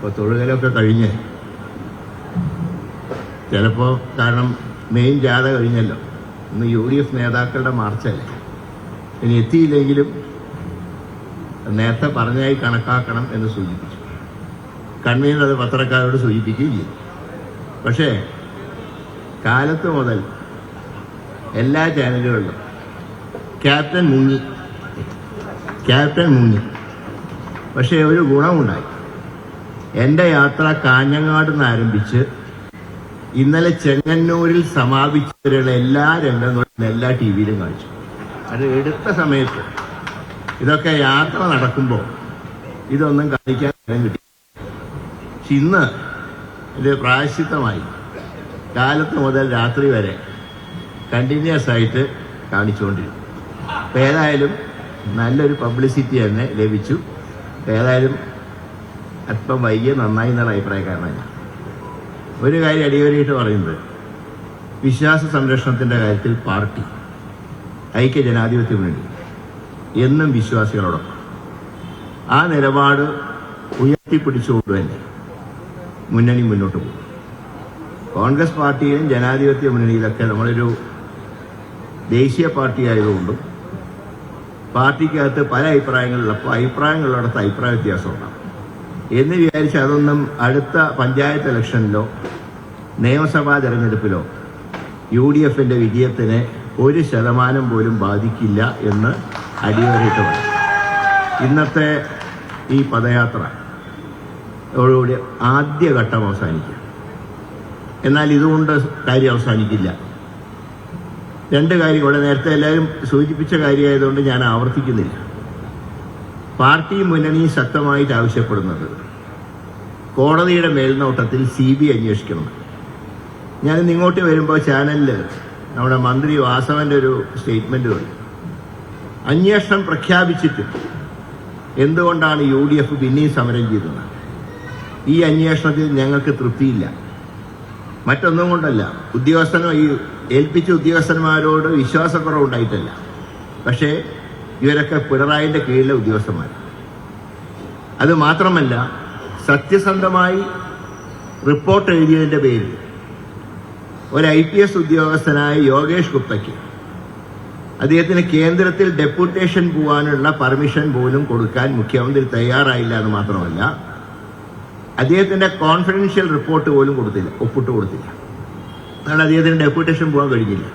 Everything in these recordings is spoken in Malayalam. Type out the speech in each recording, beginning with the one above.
ഇപ്പോൾ തൊഴുകലൊക്കെ കഴിഞ്ഞ് ചിലപ്പോൾ കാരണം മെയിൻ ജാഥ കഴിഞ്ഞല്ലോ, ഇന്ന് UDF നേതാക്കളുടെ മാർച്ചല്ലേ, ഇനി എത്തിയില്ലെങ്കിലും നേരത്തെ പറഞ്ഞായി കണക്കാക്കണം എന്ന് സൂചിപ്പിച്ചു. കൺവീനർ അത് പത്രക്കാരോട് സൂചിപ്പിക്കുകയും ചെയ്തു. പക്ഷേ കാലത്ത് മുതൽ എല്ലാ ചാനലുകളിലും ക്യാപ്റ്റൻ മുങ്ങി. പക്ഷേ ഒരു ഗുണമുണ്ടായി. എൻ്റെ യാത്ര കാഞ്ഞങ്ങാട് നിന്ന് ആരംഭിച്ച് ഇന്നലെ ചെങ്ങന്നൂരിൽ സമാപിച്ചവരുള്ള എല്ലാ രംഗങ്ങളും എല്ലാ TV-യിലും കാണിച്ചു. അത് എടുത്ത സമയത്ത് ഇതൊക്കെ യാത്ര നടക്കുമ്പോൾ ഇതൊന്നും കാണിക്കാൻ കിട്ടി. പക്ഷെ ഇന്ന് ഇത് പ്രായശ്ചിത്തമായി കാലത്ത് മുതൽ രാത്രി വരെ കണ്ടിന്യൂസ് ആയിട്ട് കാണിച്ചുകൊണ്ടിരുന്നു. അപ്പം ഏതായാലും നല്ലൊരു പബ്ലിസിറ്റി തന്നെ ലഭിച്ചു. ഏതായാലും അല്പം വൈകിയ നന്നായി എന്നുള്ള അഭിപ്രായക്കാരനാണ് ഞാൻ. ഒരു കാര്യം അടിവരയിട്ട് പറയുന്നത്, വിശ്വാസ സംരക്ഷണത്തിൻ്റെ കാര്യത്തിൽ പാർട്ടി ഐക്യ ജനാധിപത്യ മുന്നണി എന്നും വിശ്വാസികളോടൊപ്പം ആ നിലപാട് ഉയർത്തിപ്പിടിച്ചുകൊണ്ട് തന്നെ മുന്നണി മുന്നോട്ട് പോകും. കോൺഗ്രസ് പാർട്ടിയിലും ജനാധിപത്യ മുന്നണിയിലൊക്കെ നമ്മളൊരു ദേശീയ പാർട്ടി ആയതുകൊണ്ടും പാർട്ടിക്കകത്ത് പല അഭിപ്രായങ്ങളുള്ളിടത്ത് അഭിപ്രായ വ്യത്യാസമുണ്ടാകും എന്ന് വിചാരിച്ച് അതൊന്നും അടുത്ത പഞ്ചായത്ത് ഇലക്ഷനിലോ നിയമസഭാ തെരഞ്ഞെടുപ്പിലോ UDFന്റെ വിജയത്തിന് 1% പോലും ബാധിക്കില്ല എന്ന് അടിവരയിട്ട് പറയും. ഇന്നത്തെ ഈ പദയാത്രയോടുകൂടി ആദ്യഘട്ടം അവസാനിക്കുക. എന്നാൽ ഇതുകൊണ്ട് കാര്യം അവസാനിക്കില്ല. രണ്ട് കാര്യം ഇവിടെ നേരത്തെ എല്ലാവരും സൂചിപ്പിച്ച കാര്യമായതുകൊണ്ട് ഞാൻ ആവർത്തിക്കുന്നില്ല. പാർട്ടി മുന്നണി ശക്തമായിട്ട് ആവശ്യപ്പെടുന്നത് കോടതിയുടെ മേൽനോട്ടത്തിൽ CBI അന്വേഷിക്കണം. ഞാനിന്ന് ഇങ്ങോട്ട് വരുമ്പോൾ ചാനലിൽ നമ്മുടെ മന്ത്രി വാസവന്റെ ഒരു സ്റ്റേറ്റ്മെന്റ് കണ്ടു. അന്വേഷണം പ്രഖ്യാപിച്ചിട്ട് എന്തുകൊണ്ടാണ് UDF പിന്നെയും സമരം ചെയ്തത്? ഈ അന്വേഷണത്തിൽ ഞങ്ങൾക്ക് തൃപ്തിയില്ല. മറ്റൊന്നും കൊണ്ടല്ല, ഏൽപ്പിച്ച ഉദ്യോഗസ്ഥന്മാരോട് വിശ്വാസക്കുറവുണ്ടായിട്ടല്ല. പക്ഷേ ഇവരൊക്കെ പിണറായിന്റെ കീഴിലെ ഉദ്യോഗസ്ഥന്മാർ. അത് മാത്രമല്ല, സത്യസന്ധമായി റിപ്പോർട്ട് എഴുതിയതിന്റെ പേരിൽ ഒരു IPS ഉദ്യോഗസ്ഥനായ യോഗേഷ് ഗുപ്തയ്ക്ക് അദ്ദേഹത്തിന് കേന്ദ്രത്തിൽ ഡെപ്യൂട്ടേഷൻ പോകാനുള്ള പെർമിഷൻ പോലും കൊടുക്കാൻ മുഖ്യമന്ത്രി തയ്യാറായില്ല എന്ന് മാത്രമല്ല, അദ്ദേഹത്തിന്റെ കോൺഫിഡൻഷ്യൽ റിപ്പോർട്ട് പോലും ഒപ്പിട്ട് കൊടുത്തില്ല. അതാണ് അദ്ദേഹത്തിന് ഡെപ്യൂട്ടേഷൻ പോകാൻ കഴിഞ്ഞില്ല.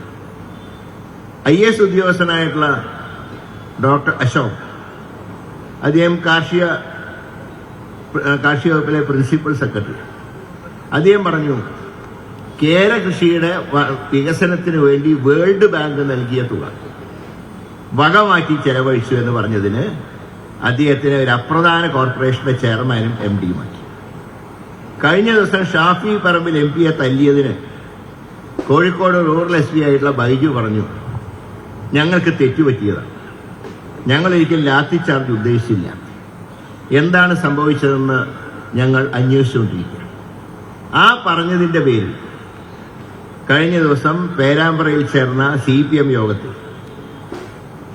IAS ഉദ്യോഗസ്ഥനായിട്ടുള്ള ഡോക്ടർ അശോക്, അദ്ദേഹം കാർഷിക വകുപ്പിലെ പ്രിൻസിപ്പൽ സെക്രട്ടറി, അദ്ദേഹം പറഞ്ഞു കേര കൃഷിയുടെ വികസനത്തിന് വേണ്ടി വേൾഡ് ബാങ്ക് നൽകിയ തുക വകമാറ്റി ചെലവഴിച്ചു എന്ന് പറഞ്ഞതിന് അദ്ദേഹത്തിന് ഒരു അപ്രധാന കോർപ്പറേഷന്റെ ചെയർമാനും MD-യുമാക്കി. കഴിഞ്ഞ ദിവസം ഷാഫി പറമ്പിൽ MP-യെ തല്ലിയതിന് കോഴിക്കോട് റൂറൽ SP ആയിട്ടുള്ള ബൈജു പറഞ്ഞു, ഞങ്ങൾക്ക് തെറ്റുപറ്റിയതാണ്, ഞങ്ങൾ ഒരിക്കലും ലാത്തി ചാർജ് ഉദ്ദേശിച്ചില്ല, എന്താണ് സംഭവിച്ചതെന്ന് ഞങ്ങൾ അന്വേഷിച്ചുകൊണ്ടിരിക്കുക. ആ പറഞ്ഞതിന്റെ പേരിൽ കഴിഞ്ഞ ദിവസം പേരാമ്പ്രയിൽ ചേർന്ന CPM യോഗത്തിൽ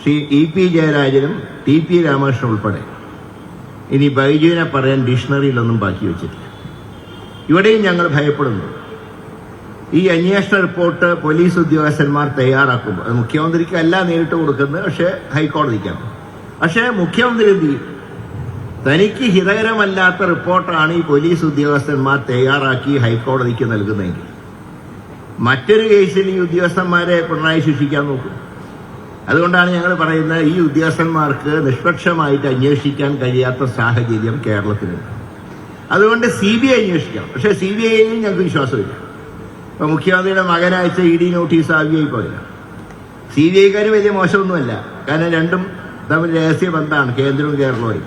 ശ്രീ EP ജയരാജനും TP രാമകൃഷ്ണൻ ഉൾപ്പെടെ ഇനി ബൈജുവിനെ പറയാൻ ഡിക്ഷണറിയിലൊന്നും ബാക്കി വെച്ചിട്ടില്ല. ഇവിടെയും ഞങ്ങൾ ഭയപ്പെടുന്നു, ഈ അന്വേഷണ റിപ്പോർട്ട് പോലീസ് ഉദ്യോഗസ്ഥന്മാർ തയ്യാറാക്കുമ്പോൾ അത് മുഖ്യമന്ത്രിക്ക് അല്ല നേരിട്ട് കൊടുക്കുന്നത്, പക്ഷേ ഹൈക്കോടതിക്കാണ്. പക്ഷേ മുഖ്യമന്ത്രി എന്ത് ചെയ്യും? തനിക്ക് ഹിതകരമല്ലാത്ത റിപ്പോർട്ടാണ് ഈ പോലീസ് ഉദ്യോഗസ്ഥന്മാർ തയ്യാറാക്കി ഹൈക്കോടതിക്ക് നൽകുന്നതെങ്കിൽ മറ്റൊരു കേസിൽ ഈ ഉദ്യോഗസ്ഥന്മാരെ പിണറായി ശിക്ഷിക്കാൻ നോക്കും. അതുകൊണ്ടാണ് ഞങ്ങൾ പറയുന്നത്, ഈ ഉദ്യോഗസ്ഥന്മാർക്ക് നിഷ്പക്ഷമായിട്ട് അന്വേഷിക്കാൻ കഴിയാത്ത സാഹചര്യം കേരളത്തിലുണ്ട്. അതുകൊണ്ട് CBI അന്വേഷിക്കണം. പക്ഷേ CBIയെയും ഞങ്ങൾക്ക് വിശ്വാസമില്ല. ഇപ്പൊ മുഖ്യമന്ത്രിയുടെ മകനയച്ച ED നോട്ടീസ് ആവുകയായി പോയില്ല. CBIക്കാർ വലിയ മോശമൊന്നുമല്ല, കാരണം രണ്ടും തമ്മിൽ രഹസ്യ ബന്ധമാണ് കേന്ദ്രവും കേരളവും.